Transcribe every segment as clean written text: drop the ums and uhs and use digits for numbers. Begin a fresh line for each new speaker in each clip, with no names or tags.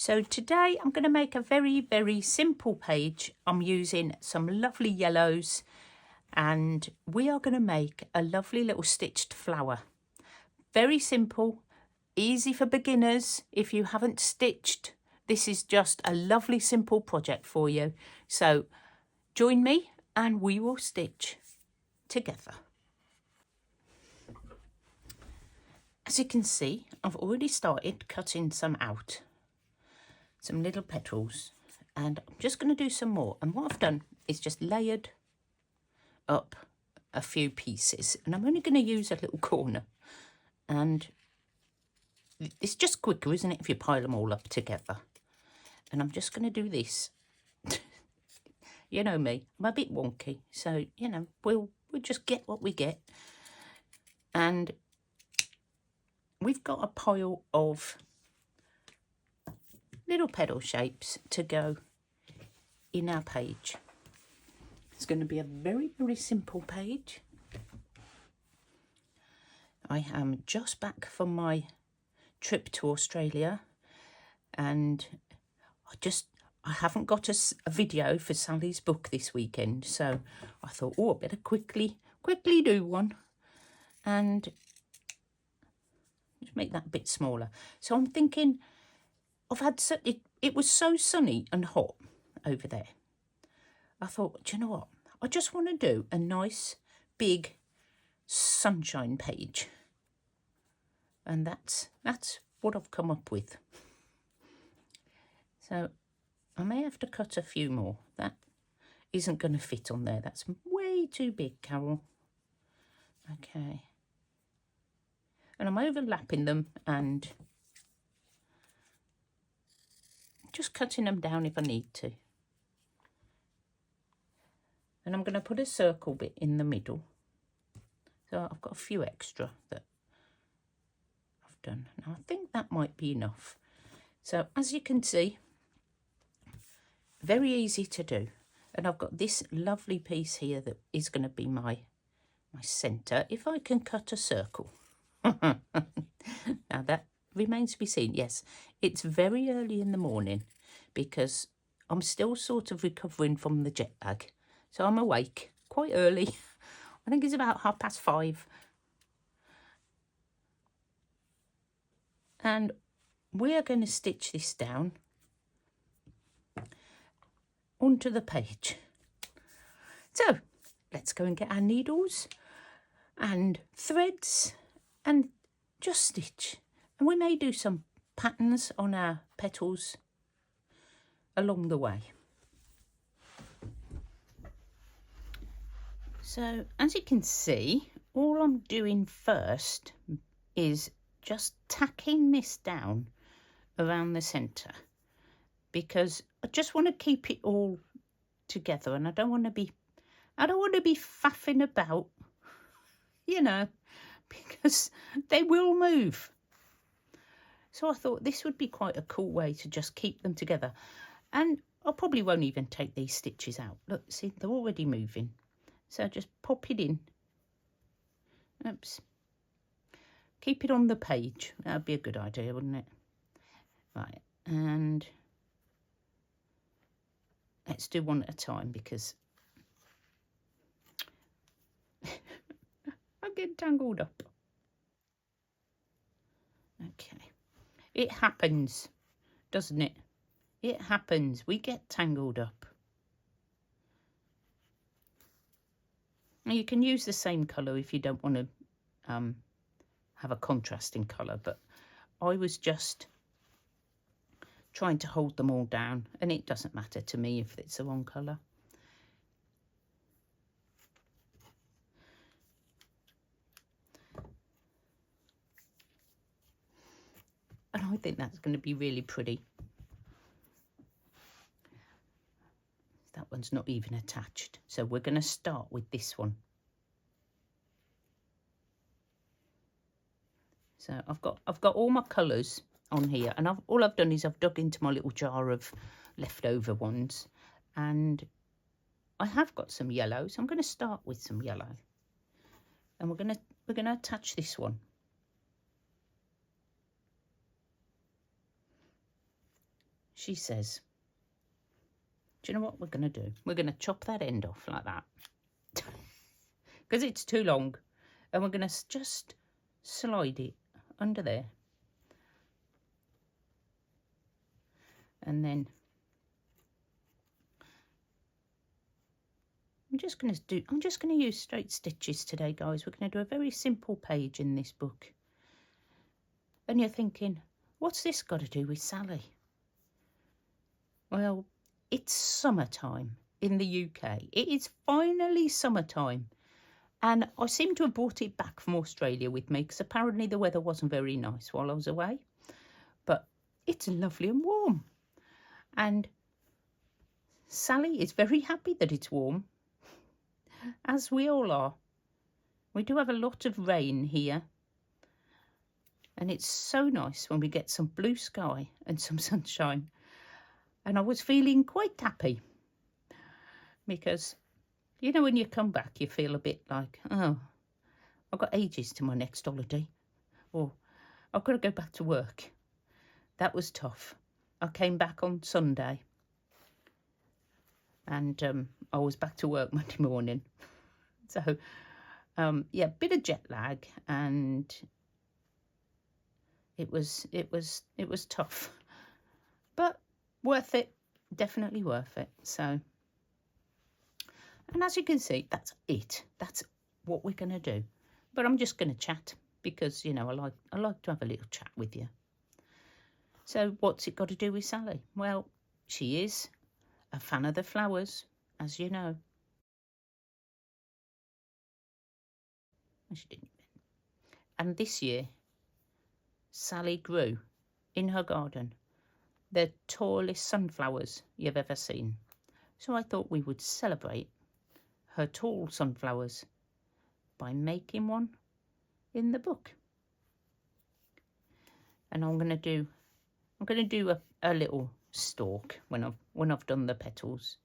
So today I'm going to make a very simple page. I'm using some lovely yellows and we are going to make a lovely little stitched flower. Very simple, easy for beginners. If you haven't stitched, this is just a lovely simple project for you. So join me and we will stitch together. As you can see, I've already started cutting some out, some little petals, and I'm just going to do some more. And what I've done is just layered up a few pieces, and I'm only going to use a little corner. And it's just quicker, isn't it, if you pile them all up together? And I'm just going to do this. You know me, I'm a bit wonky, so you know we'll just get what we get. And we've got a pile of little petal shapes to go in our page. It's going to be a very simple page. I am just back from my trip to Australia, and I haven't got a video for Sally's book this weekend, so I thought, oh, I better quickly do one and just make that a bit smaller. So I'm thinking, it was so sunny and hot over there. I thought, do you know what? I just want to do a nice big sunshine page. And that's what I've come up with. So I may have to cut a few more. That isn't going to fit on there. That's way too big, Carol. Okay. And I'm overlapping them and just cutting them down if I need to. And I'm going to put a circle bit in the middle. So I've got a few extra that I've done. Now I think that might be enough. So as you can see, very easy to do. And I've got this lovely piece here that is going to be my centre, if I can cut a circle. Now that remains to be seen. Yes, it's very early in the morning because I'm still sort of recovering from the jet lag. So I'm awake quite early. I think it's about 5:30. And we are going to stitch this down onto the page. So let's go and get our needles and threads and just stitch. And we may do some patterns on our petals along the way. So as you can see, all I'm doing first is just tacking this down around the centre, because I just want to keep it all together, and I don't want to be faffing about, you know, because they will move. So I thought this would be quite a cool way to just keep them together. And I probably won't even take these stitches out. Look, see, they're already moving. So just pop it in. Oops. Keep it on the page. That would be a good idea, wouldn't it? Right, and let's do one at a time because I get tangled up. Okay. It happens, doesn't it? It happens. We get tangled up. Now you can use the same colour if you don't want to have a contrasting colour, but I was just trying to hold them all down, and it doesn't matter to me if it's the wrong colour. And I think that's going to be really pretty. That one's not even attached, so we're going to start with this one. So I've got all my colours on here, and all I've done is I've dug into my little jar of leftover ones, and I have got some yellow, so I'm going to start with some yellow, and we're going to attach this one. she says, do you know what we're going to do? We're going to chop that end off like that. Because it's too long. And we're going to just slide it under there. And then I'm just going to use straight stitches today, guys. We're going to do a very simple page in this book. And you're thinking, what's this got to do with Sally? Well, it's summertime in the UK. It is finally summertime. And I seem to have brought it back from Australia with me because apparently the weather wasn't very nice while I was away. But it's lovely and warm. And Sally is very happy that it's warm, as we all are. We do have a lot of rain here. And it's so nice when we get some blue sky and some sunshine. And I was feeling quite happy because, you know, when you come back, you feel a bit like, oh, I've got ages to my next holiday. Or I've got to go back to work. That was tough. I came back on Sunday and I was back to work Monday morning. So, yeah, bit of jet lag, and it was tough, but worth it, definitely worth it. So, and as you can see, that's it. That's what we're going to do. But I'm just going to chat because, you know, I like to have a little chat with you. So what's it got to do with Sally? Well, she is a fan of the flowers, as you know. She didn't. And this year, Sally grew in her garden the tallest sunflowers you've ever seen. So I thought we would celebrate her tall sunflowers by making one in the book. And I'm going to do a little stalk when I've done the petals.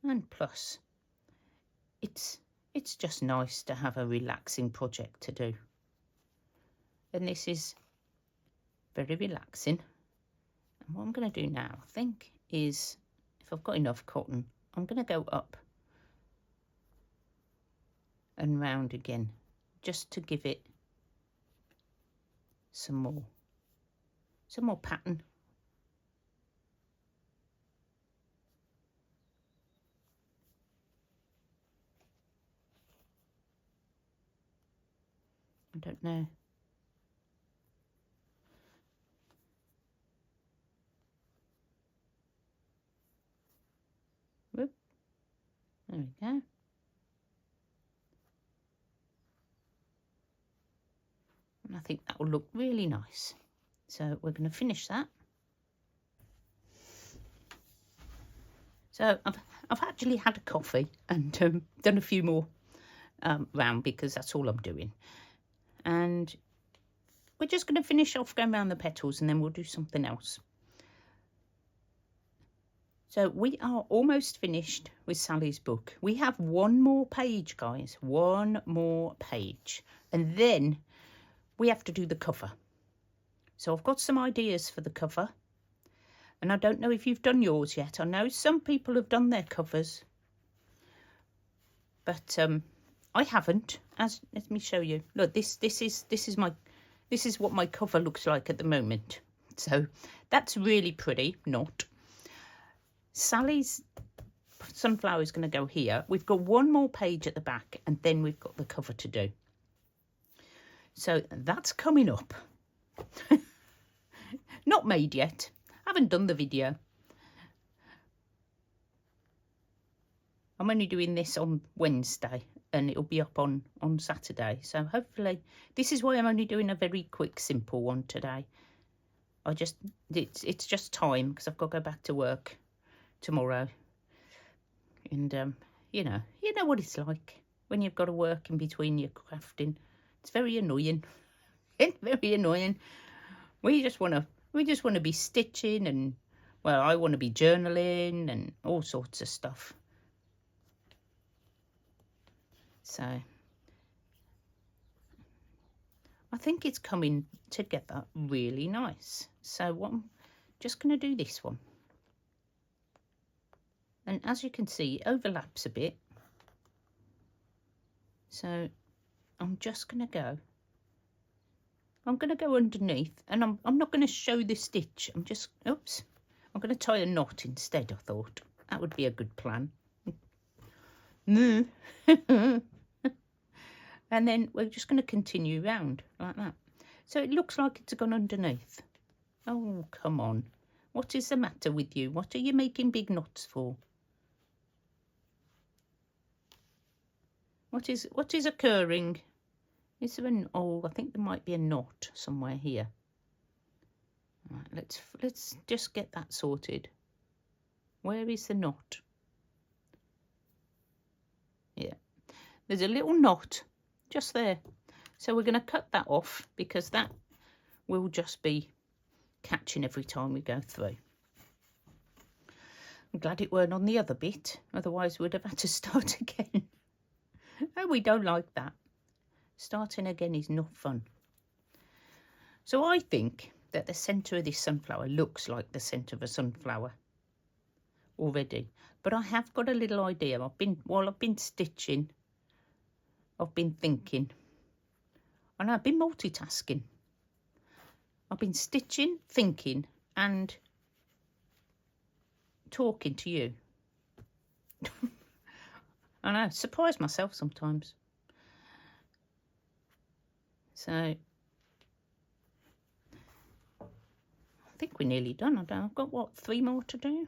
And plus, it's just nice to have a relaxing project to do. And this is very relaxing. And what I'm going to do now, I think, is if I've got enough cotton, I'm going to go up and round again, just to give it some more pattern. I don't know. Whoop. There we go. And I think that will look really nice. So we're going to finish that. So I've actually had a coffee and done a few more round because that's all I'm doing. And we're just going to finish off going around the petals and then we'll do something else. So we are almost finished with Sally's book. We have one more page, guys, one more page. And then we have to do the cover. So I've got some ideas for the cover. And I don't know if you've done yours yet. I know some people have done their covers. But I haven't. Let me show you. Look, this is what my cover looks like at the moment. So that's really pretty. Not. Sally's sunflower is going to go here. We've got one more page at the back, and then we've got the cover to do. So that's coming up. Not made yet. Haven't done the video. I'm only doing this on Wednesday and it'll be up on Saturday. So hopefully, this is why I'm only doing a very quick, simple one today. It's just time because I've got to go back to work tomorrow. And you know what it's like when you've got to work in between your crafting. It's very annoying. It's very annoying. We just want to be stitching, and well, I want to be journaling and all sorts of stuff. So I think it's coming together really nice. So what I'm just going to do this one. And as you can see, it overlaps a bit. So I'm just going to go. I'm going to go underneath, and I'm not going to show the stitch. I'm just, oops, I'm going to tie a knot instead, I thought. That would be a good plan. And then we're just going to continue round like that. So it looks like it's gone underneath. Oh, come on. What is the matter with you? What are you making big knots for? What is occurring? Is there an, oh, I think there might be a knot somewhere here. Right, let's just get that sorted. Where is the knot? Yeah, there's a little knot just there. So we're going to cut that off because that will just be catching every time we go through. I'm glad it weren't on the other bit, otherwise we'd have had to start again. Oh, we don't like that. Starting again is not fun. So I think that the centre of this sunflower looks like the centre of a sunflower already. But I have got a little idea. While I've been stitching, I've been thinking. And I've been multitasking. I've been stitching, thinking, and talking to you. I know, surprise myself sometimes. So I think we're nearly done. I've got, what, 3 more to do?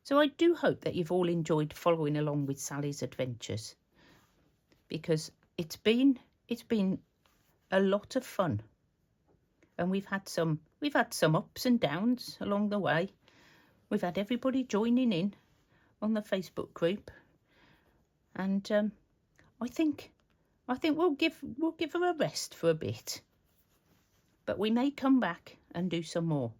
So I do hope that you've all enjoyed following along with Sally's adventures, because it's been a lot of fun, and we've had some ups and downs along the way. We've had everybody joining in on the Facebook group, and I think we'll give her a rest for a bit, but we may come back and do some more.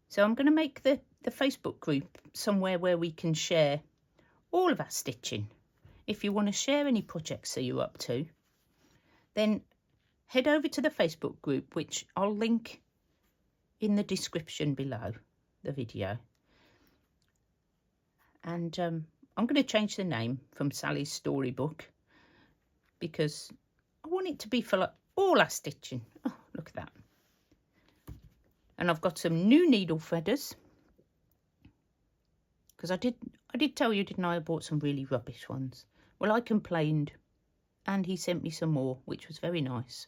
So I'm going to make the Facebook group somewhere where we can share all of our stitching. If you want to share any projects that you're up to, then head over to the Facebook group, which I'll link in the description below the video. And I'm going to change the name from Sally's Storybook, because I want it to be for like all our stitching. Oh, look at that. And I've got some new needle threaders, because I did tell you, didn't I bought some really rubbish ones. Well, I complained, and he sent me some more, which was very nice.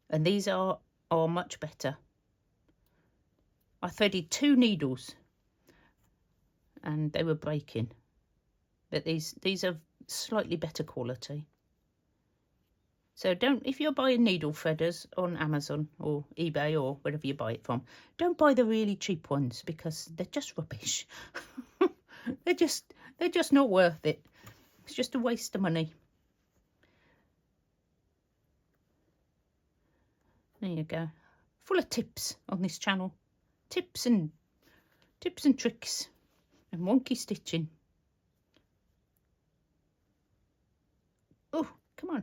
And these are much better. I threaded 2 needles and they were breaking, but these are slightly better quality. So if you're buying needle threaders on Amazon or eBay or wherever you buy it from, don't buy the really cheap ones, because they're just rubbish. they're just not worth it. It's just a waste of money. There you go. Full of tips on this channel. Tips and tricks and wonky stitching. Oh, come on.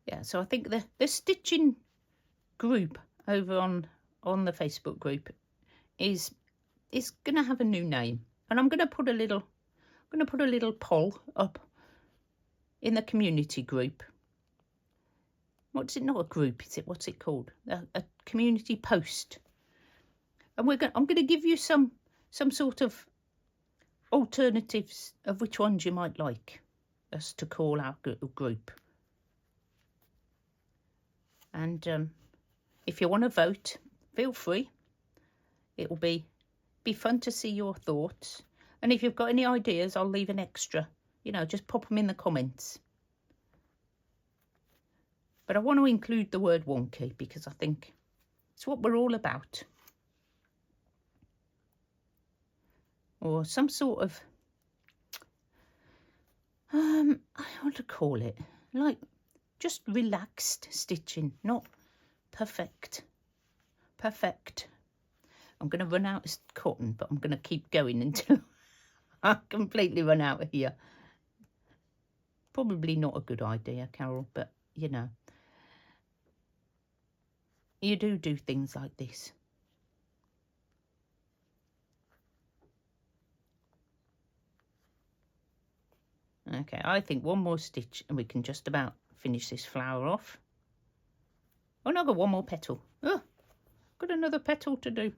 Yeah, so I think the stitching group over on the Facebook group is going to have a new name, and I'm going to put a little poll up in the community group. What's it? Not a group, is it? What's it called? A community post. And I'm going to give you some sort of alternatives of which ones you might like us to call our group. And if you want to vote, feel free. It will be fun to see your thoughts. And if you've got any ideas, I'll leave an extra you know, just pop them in the comments. But I want to include the word wonky because I think it's what we're all about. Or some sort of, I want to call it, like just relaxed stitching, not perfect. Perfect. I'm going to run out of cotton, but I'm going to keep going until I completely run out of here. Probably not a good idea, Carol, but you know, you do things like this. Okay, I think one more stitch and we can just about finish this flower off. Oh no, I've got one more petal. Oh, got another petal to do.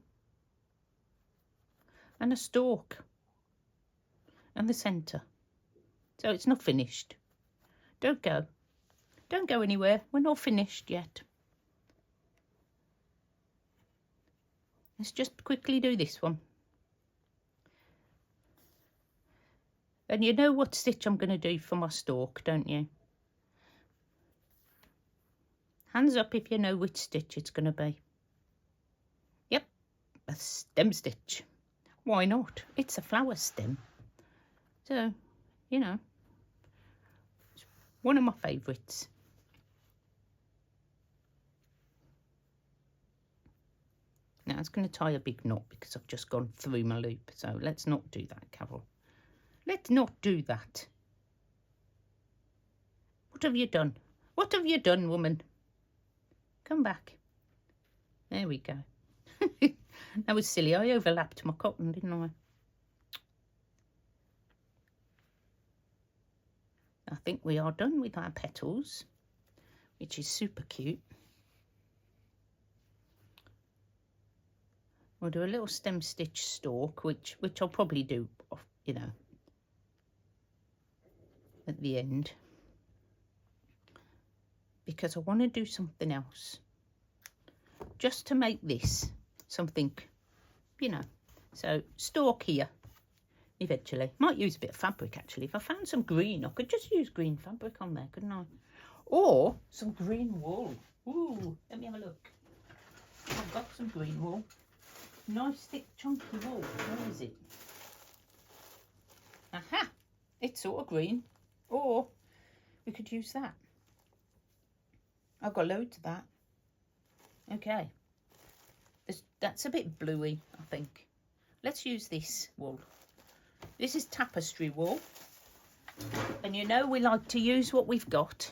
And a stalk. And the centre. So it's not finished. Don't go. Don't go anywhere. We're not finished yet. Let's just quickly do this one. And you know what stitch I'm going to do for my stalk, don't you? Hands up if you know which stitch it's going to be. Yep, a stem stitch. Why not? It's a flower stem. So, you know, it's one of my favourites. Now it's going to tie a big knot because I've just gone through my loop. So let's not do that, Carol. Let's not do that. What have you done? What have you done, woman? Come back. There we go. That was silly. I overlapped my cotton, didn't I? I think we are done with our petals, which is super cute. We'll do a little stem stitch stalk, which I'll probably do, you know, at the end, because I want to do something else just to make this something, you know. So stalk here eventually. Might use a bit of fabric actually. If I found some green, I could just use green fabric on there, couldn't I? Or some green wool. Ooh, let me have a look. I've got some green wool. Nice thick chunky wool. Where is it? Aha! It's sort of green. Or we could use that. I've got loads of that. Okay. That's a bit bluey, I think. Let's use this wool. This is tapestry wool. And you know we like to use what we've got.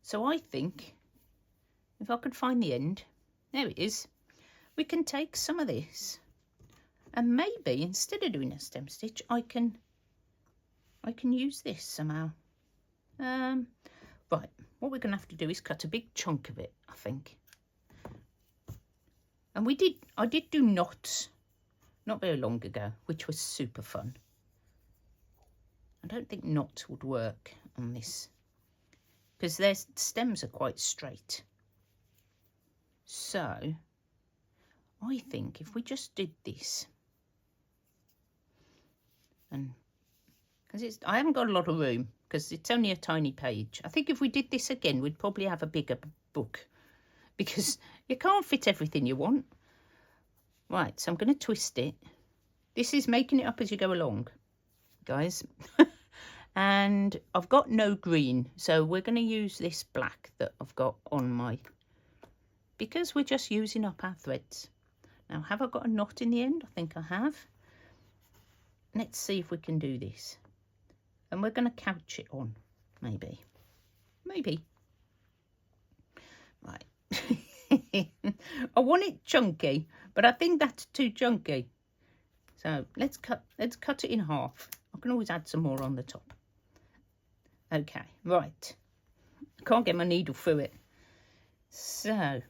So I think, if I could find the end, there it is. We can take some of this. And maybe, instead of doing a stem stitch, I can use this somehow. Right, what we're going to have to do is cut a big chunk of it, I think. And I did do knots not very long ago, which was super fun. I don't think knots would work on this because their stems are quite straight. So I think if we just did this, and because I haven't got a lot of room because it's only a tiny page. I think if we did this again, we'd probably have a bigger book because you can't fit everything you want. Right, so I'm going to twist it. This is making it up as you go along, guys. And I've got no green, so we're going to use this black that I've got on my, because we're just using up our threads. Now, have I got a knot in the end? I think I have. Let's see if we can do this. And we're going to couch it on, maybe. Maybe. Right. I want it chunky, but I think that's too chunky. So let's cut it in half. I can always add some more on the top. Okay, right. I can't get my needle through it. So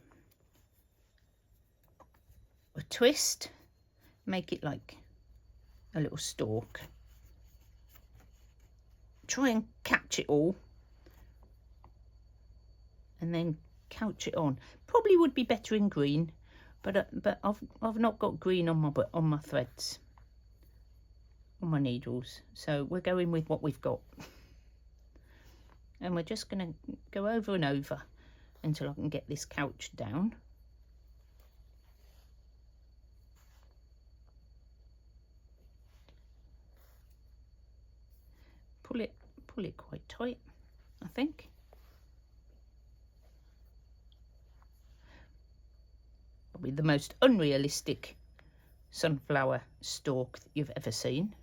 a twist, make it like a little stalk. Try and catch it all. And then couch it on. Probably would be better in green, but I've not got green on my threads. on my needles, so we're going with what we've got. And we're just going to go over and over until I can get this couch down. Pull it quite tight, I think. Probably the most unrealistic sunflower stalk that you've ever seen.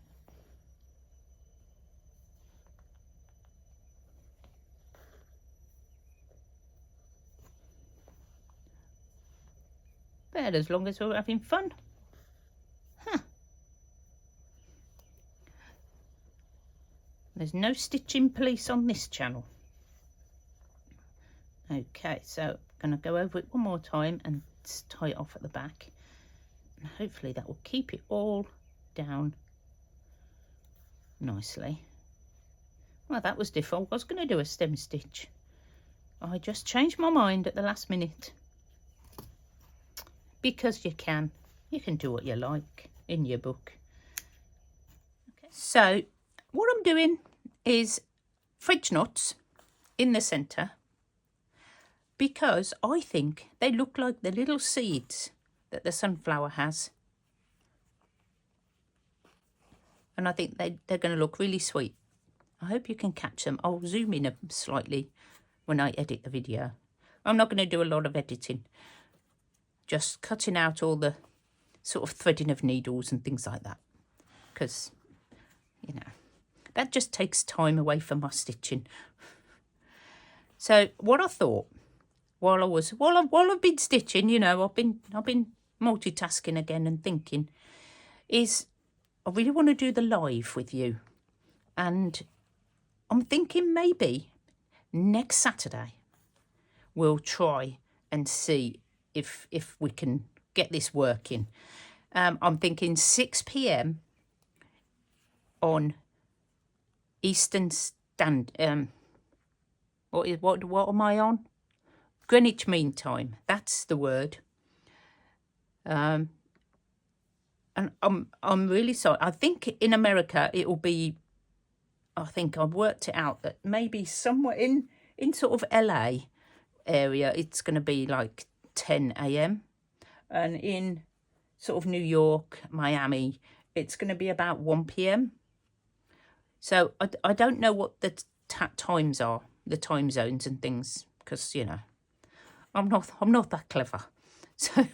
But as long as we're having fun. Huh. There's no stitching police on this channel. Okay, so I'm going to go over it one more time and tie it off at the back. And hopefully that will keep it all down nicely. Well, that was difficult. I was going to do a stem stitch. I just changed my mind at the last minute. Because you can do what you like in your book. Okay. So what I'm doing is fridge nuts in the centre, because I think they look like the little seeds that the sunflower has. And I think they're going to look really sweet. I hope you can catch them. I'll zoom in slightly when I edit the video. I'm not going to do a lot of editing. Just cutting out all the sort of threading of needles and things like that. Because, you know, that just takes time away from my stitching. So what I thought, while I've been stitching, you know, I've been multitasking again and thinking, is I really want to do the live with you. And I'm thinking maybe next Saturday we'll try and see if we can get this working. I'm thinking 6 p.m. on Eastern Standard. What am I on? Greenwich Mean Time. That's the word. And I'm really sorry. I think in America it will be. I think I've worked it out that maybe somewhere in sort of LA area it's going to be like 10 a.m. and in sort of New York, Miami, it's going to be about 1 p.m. So I don't know what the times are, the time zones and things, because, you know, I'm not that clever. So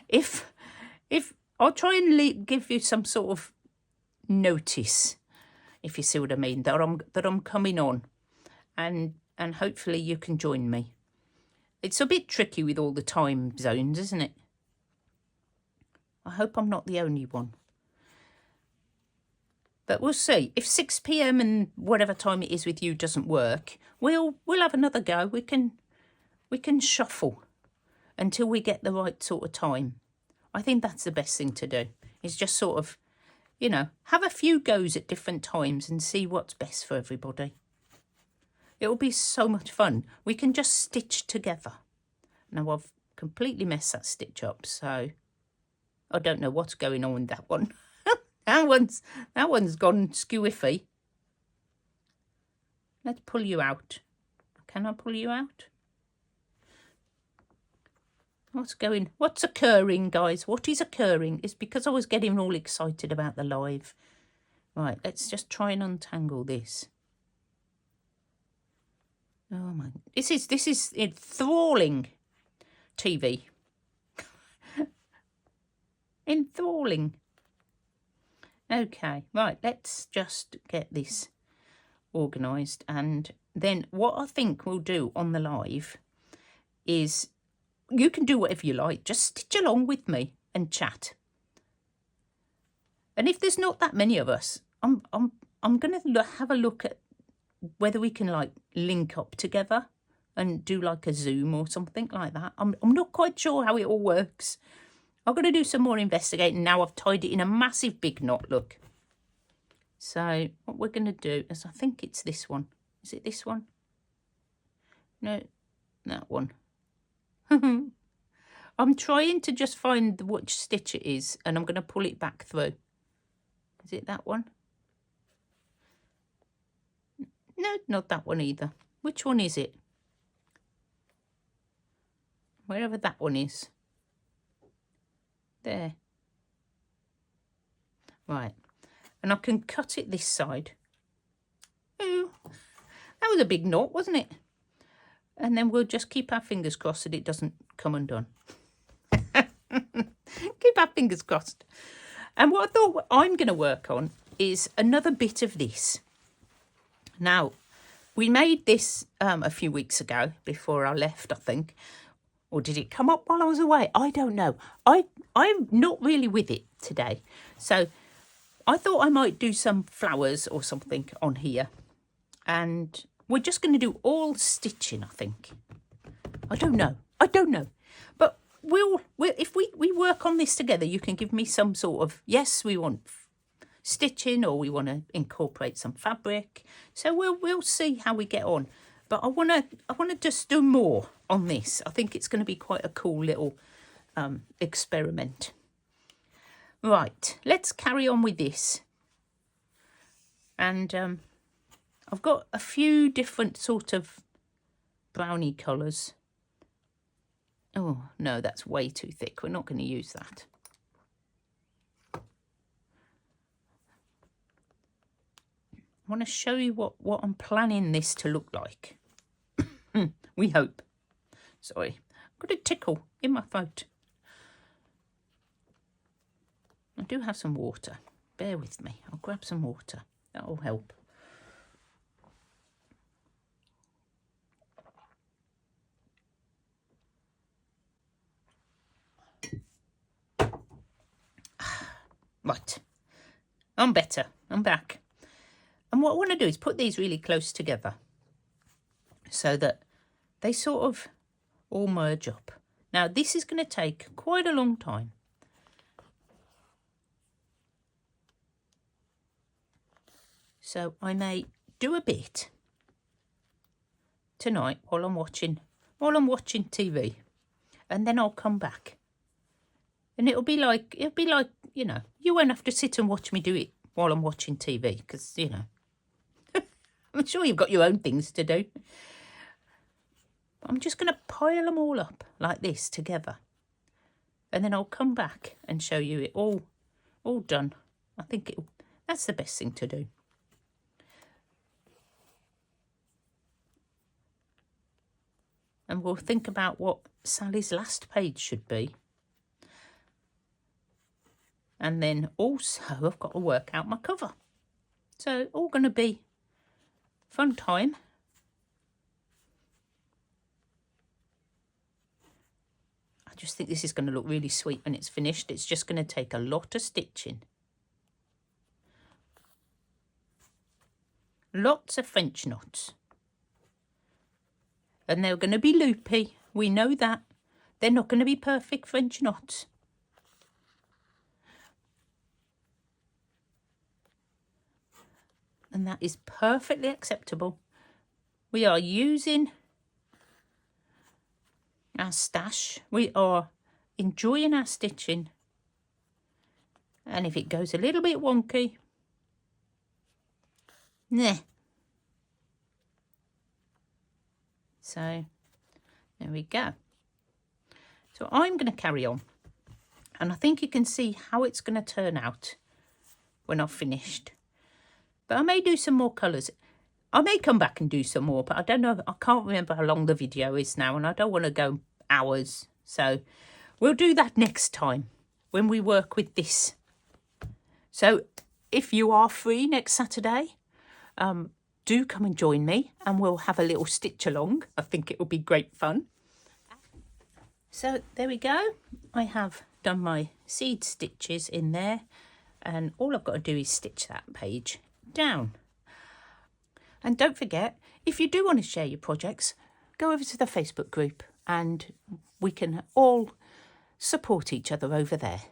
if I'll try and give you some sort of notice, if you see what I mean, that I'm coming on, and hopefully you can join me. It's a bit tricky with all the time zones, isn't it? I hope I'm not the only one. But we'll see. If 6 p.m. and whatever time it is with you doesn't work, we'll have another go. We can shuffle until we get the right sort of time. I think that's the best thing to do. Is just sort of, you know, have a few goes at different times and see what's best for everybody. It'll be so much fun. We can just stitch together. Now I've completely messed that stitch up, so I don't know what's going on with that one. that one's gone skew-iffy. Let's pull you out. Can I pull you out? What's occurring, guys? What is occurring? It's because I was getting all excited about the live. Right, let's just try and untangle this. Oh my, this is enthralling TV. Enthralling. Okay, right, let's just get this organised, and then what I think we'll do on the live is you can do whatever you like, just stitch along with me and chat. And if there's not that many of us, I'm going to have a look at whether we can like link up together and do like a Zoom or something like that. I'm not quite sure how it all works. I'm going to do some more investigating now. I've tied it in a massive big knot, look. So what we're going to do is, I think it's this one. Is it this one? No, that one. I'm trying to just find which stitch it is, and I'm going to pull it back through. Is it that one? No, not that one either. Which one is it? Wherever that one is. There. Right. And I can cut it this side. Oh, that was a big knot, wasn't it? And then we'll just keep our fingers crossed that it doesn't come undone. Keep our fingers crossed. And what I thought I'm going to work on is another bit of this. Now, we made this a few weeks ago before I left, I think. Or did it come up while I was away? I don't know. I'm not really with it today. So I thought I might do some flowers or something on here. And we're just going to do all stitching, I think. I don't know. But if we work on this together, you can give me some sort of, yes, we want stitching or we want to incorporate some fabric. So we'll see how we get on. But I want to just do more on this. I think it's going to be quite a cool little experiment. Right, let's carry on with this. And I've got a few different sort of brownie colours. Oh, no, that's way too thick. We're not going to use that. I want to show you what I'm planning this to look like. We hope. Sorry, I've got a tickle in my throat. I do have some water. Bear with me. I'll grab some water. That'll help. Right. I'm better. I'm back. And what I want to do is put these really close together so that they sort of all merge up. Now, this is going to take quite a long time. So I may do a bit tonight while I'm watching TV, and then I'll come back. And it'll be like, you know, you won't have to sit and watch me do it while I'm watching TV, because, you know, I'm sure you've got your own things to do. I'm just going to pile them all up like this together. And then I'll come back and show you it all done. I think that's the best thing to do. And we'll think about what Sally's last page should be. And then also I've got to work out my cover. So all going to be fun time. I just think this is going to look really sweet when it's finished. It's just going to take a lot of stitching. Lots of French knots. And they're going to be loopy. We know that. They're not going to be perfect French knots. And that is perfectly acceptable. We are using our stash. We are enjoying our stitching. And if it goes a little bit wonky, nah. So there we go. So I'm going to carry on. And I think you can see how it's going to turn out when I've finished. But I may do some more colours. I may come back and do some more, but I don't know. I can't remember how long the video is now, and I don't want to go hours. So we'll do that next time when we work with this. So if you are free next Saturday, do come and join me and we'll have a little stitch along. I think it will be great fun. So there we go. I have done my seed stitches in there, and all I've got to do is stitch that page down. And don't forget, if you do want to share your projects, go over to the Facebook group and we can all support each other over there.